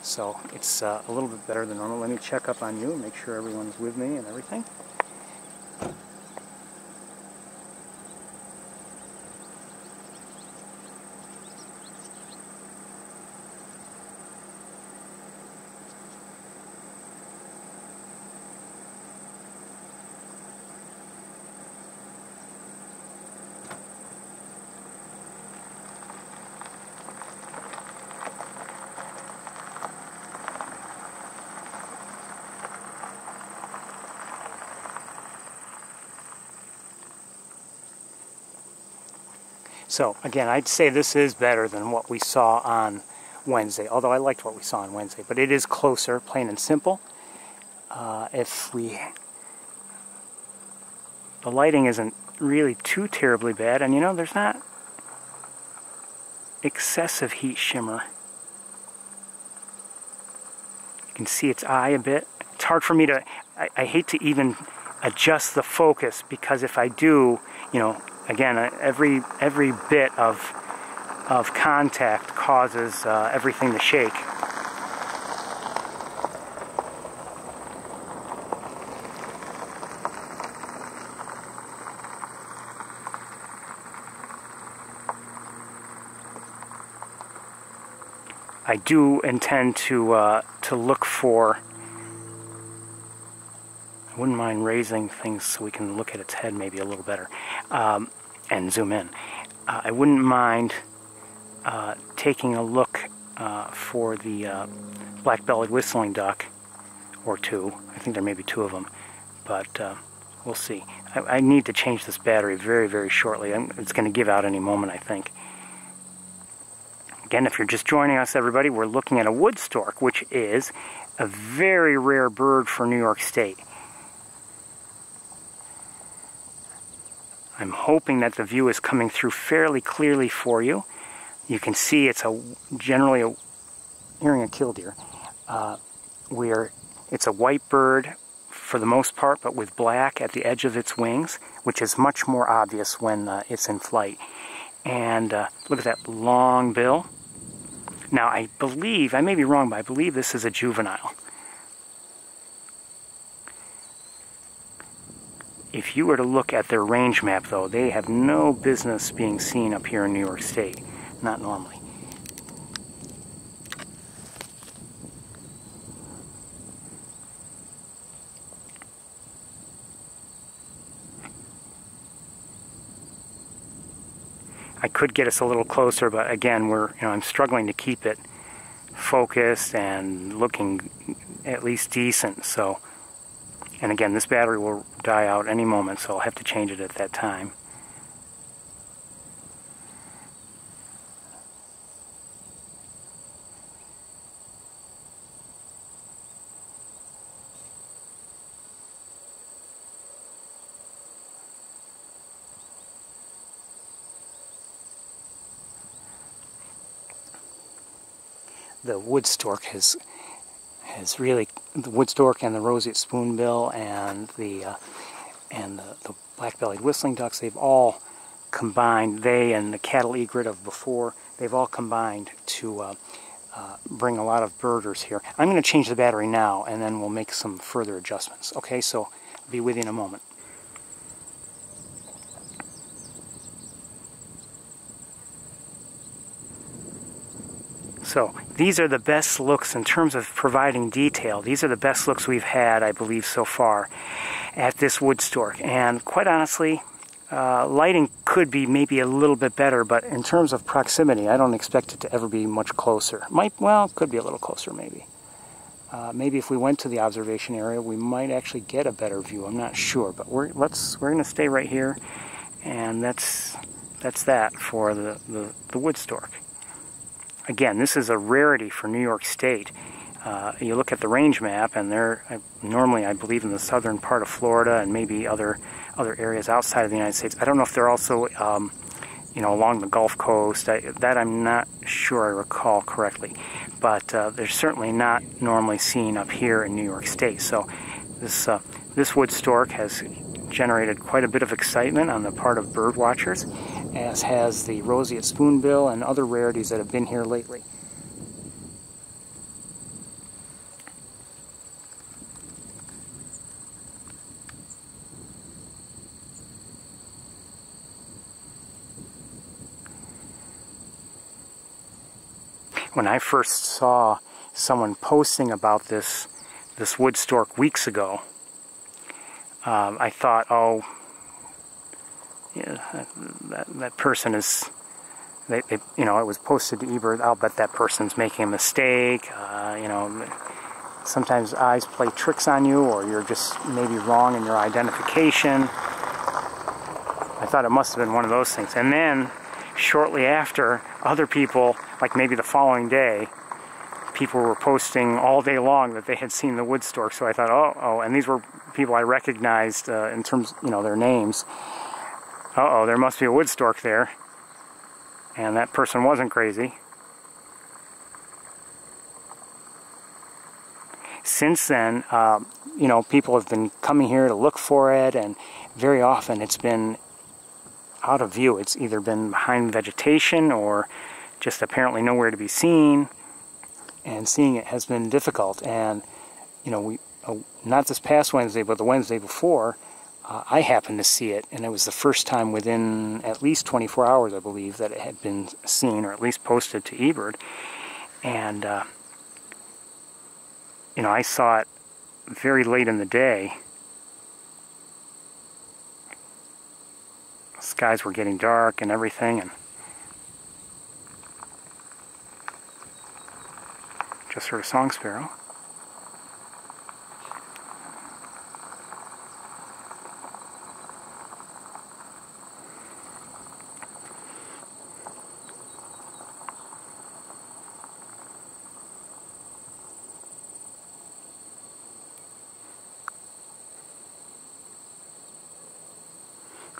So it's a little bit better than normal. Let me check up on you and make sure everyone's with me and everything. So again, I'd say this is better than what we saw on Wednesday, although I liked what we saw on Wednesday, but it is closer, plain and simple. The lighting isn't really too terribly bad, and you know, there's not excessive heat shimmer. You can see its eye a bit. It's hard for me to, I hate to even adjust the focus, because if I do, you know, again, every bit of contact causes everything to shake. I do intend to look for. I wouldn't mind raising things so we can look at its head maybe a little better, and zoom in. I wouldn't mind taking a look for the black-bellied whistling duck, or two. I think there may be two of them, but we'll see. I need to change this battery very, very shortly. It's going to give out any moment, I think. Again, if you're just joining us, everybody, we're looking at a wood stork, which is a very rare bird for New York State. I'm hoping that the view is coming through fairly clearly for you. You can see it's generally a hearing a killdeer. It's a white bird for the most part, but with black at the edge of its wings, which is much more obvious when it's in flight. And look at that long bill. Now, I believe, I may be wrong, but I believe this is a juvenile. If you were to look at their range map, though, they have no business being seen up here in New York State. Not normally. I could get us a little closer, but again, I'm struggling to keep it focused and looking at least decent. So, and again, this battery will die out any moment, so I'll have to change it at that time. The wood stork has really, the wood stork and the roseate spoonbill and the black-bellied whistling ducks, they've all combined, they and the cattle egret of before, they've all combined to bring a lot of birders here. I'm going to change the battery now, and then we'll make some further adjustments. Okay, so I'll be with you in a moment. So these are the best looks in terms of providing detail. These are the best looks we've had, I believe, so far at this wood stork. And quite honestly, lighting could be maybe a little bit better, but in terms of proximity, I don't expect it to ever be much closer. Well, could be a little closer maybe. Maybe if we went to the observation area, we might actually get a better view. I'm not sure, but we're going to stay right here, and that's that for the wood stork. Again, this is a rarity for New York State. You look at the range map, and they're normally, I believe, in the southern part of Florida and maybe other areas outside of the United States. I don't know if they're also, along the Gulf Coast. That I'm not sure I recall correctly. But they're certainly not normally seen up here in New York State. So this wood stork has generated quite a bit of excitement on the part of bird watchers, as has the roseate spoonbill and other rarities that have been here lately. when I first saw someone posting about this wood stork weeks ago, I thought, oh, yeah, that person is, you know, it was posted to eBird. I'll bet that person's making a mistake. You know, sometimes eyes play tricks on you, or you're just maybe wrong in your identification. I thought it must have been one of those things. And then, shortly after, other people, like maybe the following day, people were posting all day long that they had seen the wood stork. So I thought, oh, and these were people I recognized in terms, you know, their names. Uh-oh, there must be a wood stork there. And that person wasn't crazy. Since then, you know, people have been coming here to look for it, and very often it's been out of view. It's either been behind vegetation or just apparently nowhere to be seen, and seeing it has been difficult. And, you know, not this past Wednesday, but the Wednesday before, I happened to see it, and it was the first time within at least 24 hours, I believe, that it had been seen, or at least posted to eBird. And, you know, I saw it very late in the day. Skies were getting dark and everything, and just heard a song sparrow.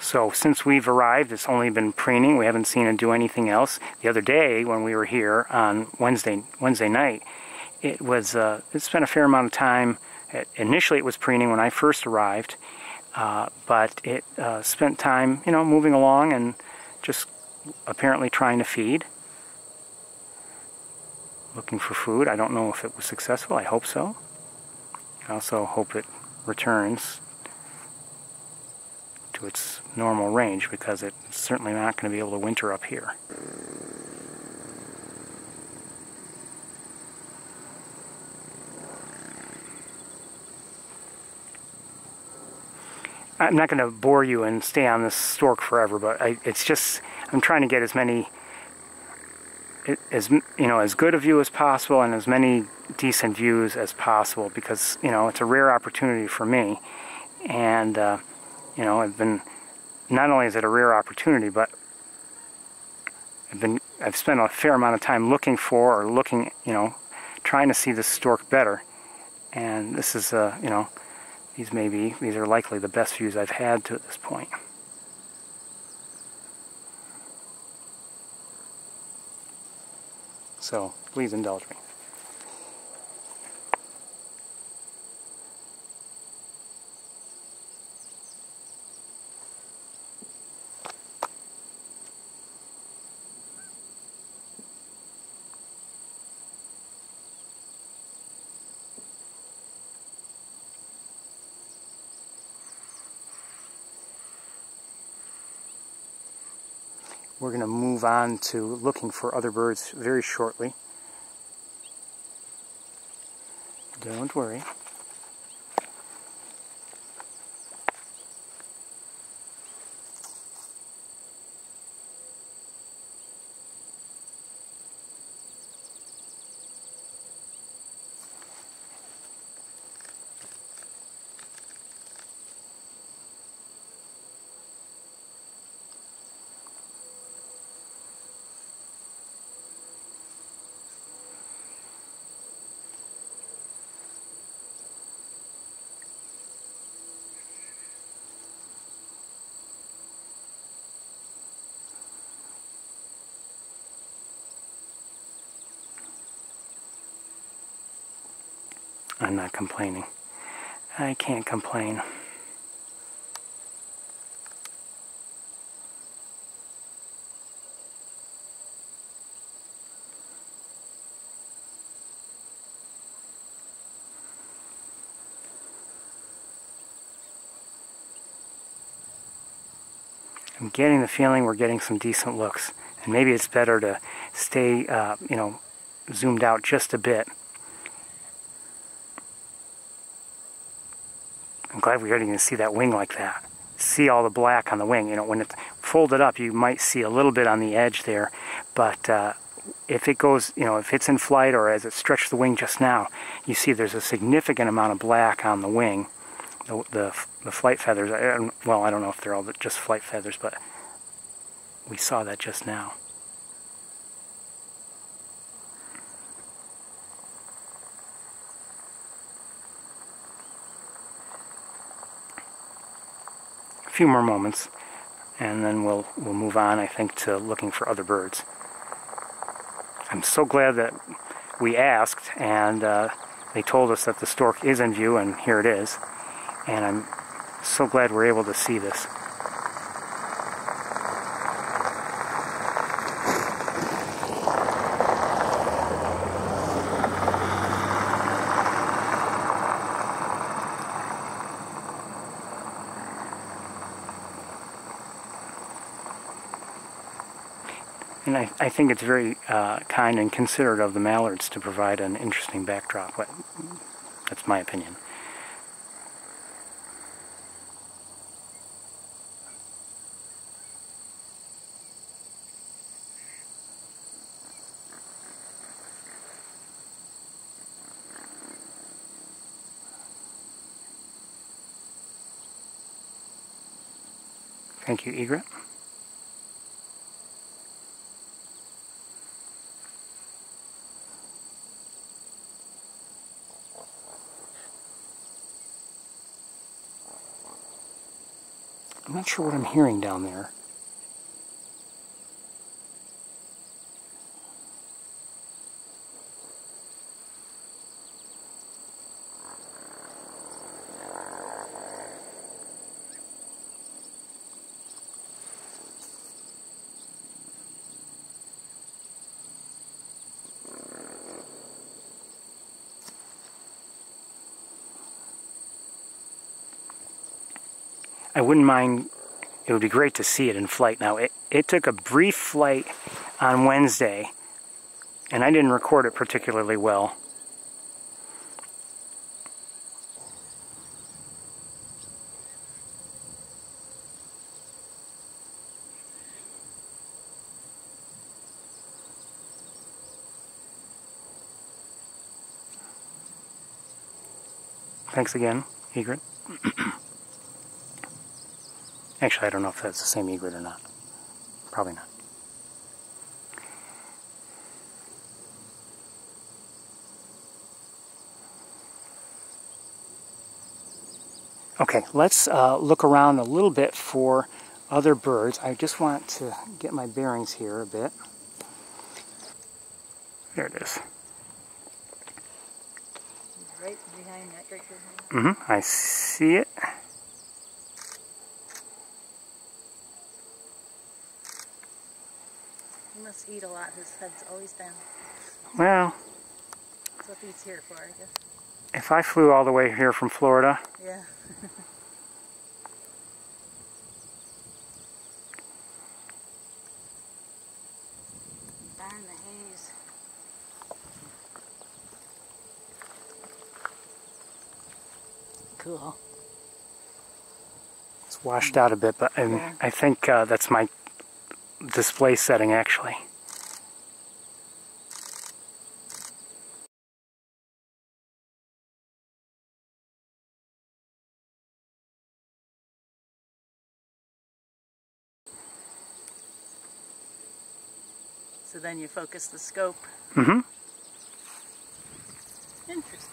So since we've arrived, it's only been preening. We haven't seen it do anything else. The other day, when we were here on Wednesday night, it spent a fair amount of time. Initially, it was preening when I first arrived, but it spent time, you know, moving along and just apparently trying to feed, looking for food. I don't know if it was successful. I hope so. I also hope it returns to its normal range, because it's certainly not going to be able to winter up here. I'm not going to bore you and stay on this stork forever, but it's just, I'm trying to get as many, as good a view as possible and as many decent views as possible, because, you know, it's a rare opportunity for me. And you know, not only is it a rare opportunity, but I've spent a fair amount of time looking for, or looking, you know, trying to see this stork better. And this is, you know, these are likely the best views I've had to this point. So please indulge me. We're going to move on to looking for other birds very shortly. Don't worry. I'm not complaining. I can't complain. I'm getting the feeling we're getting some decent looks, and maybe it's better to stay, zoomed out just a bit. I'm glad we didn't even see that wing like that. See all the black on the wing. You know, when it's folded up, you might see a little bit on the edge there, but if it goes, you know, if it's in flight or as it stretched the wing just now, you see there's a significant amount of black on the wing. The flight feathers, well, I don't know if they're all just flight feathers, but we saw that just now. A few more moments, and then we'll move on, I think, to looking for other birds. I'm so glad that we asked, and they told us that the stork is in view, and here it is. And I'm so glad we're able to see this. And I think it's very kind and considerate of the mallards to provide an interesting backdrop. But that's my opinion. Thank you, Egret. I'm not sure what I'm hearing down there. I wouldn't mind, it would be great to see it in flight. Now, it took a brief flight on Wednesday, and I didn't record it particularly well. Thanks again, Egret. Actually, I don't know if that's the same egret or not. Probably not. Okay, let's look around a little bit for other birds. I just want to get my bearings here a bit. There it is. Right behind that tree. I see it. He must eat a lot. His head's always down. Well, that's what he's here for, I guess. If I flew all the way here from Florida, yeah. Darn the haze. Cool. it's washed out a bit, but Yeah. I think that's my display setting actually. So then you focus the scope. Mm-hmm. Interesting.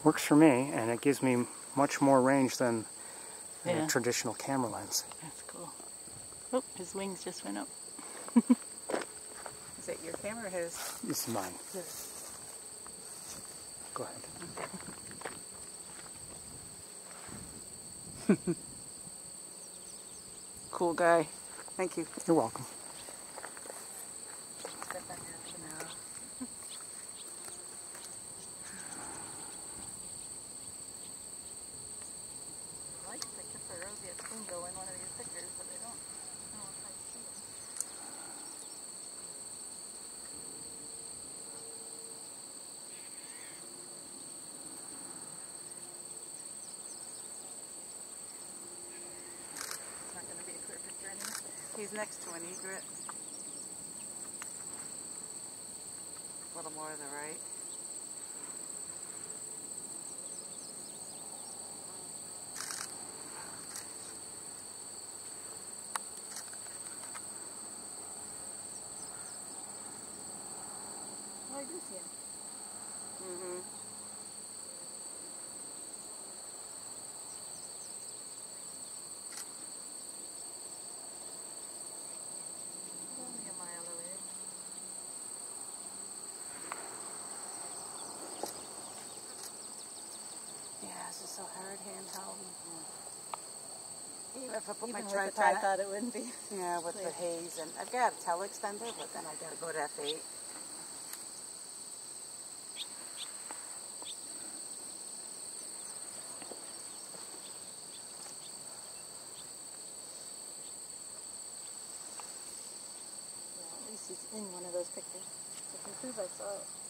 Works for me, and it gives me much more range than Yeah. a traditional camera lens. That's cool. Oh, his wings just went up. Is that your camera or his? This is mine. Go ahead. Cool guy. Thank you. You're welcome. Step on your Chanel. I like the picture for Rosie at Bingo in one of your pictures, but I don't know if I see him. He's next to an egret. A little more to the right. Oh, I do see him. Mm-hmm. Only a mile away. Yeah, it's just so hard handheld. Even if I put Even my with the tripod, tripod, it wouldn't be. yeah, with the haze, and I've got a teleextender, but then I got to go to F8. Yeah, at least he's in one of those pictures. I can prove I saw it.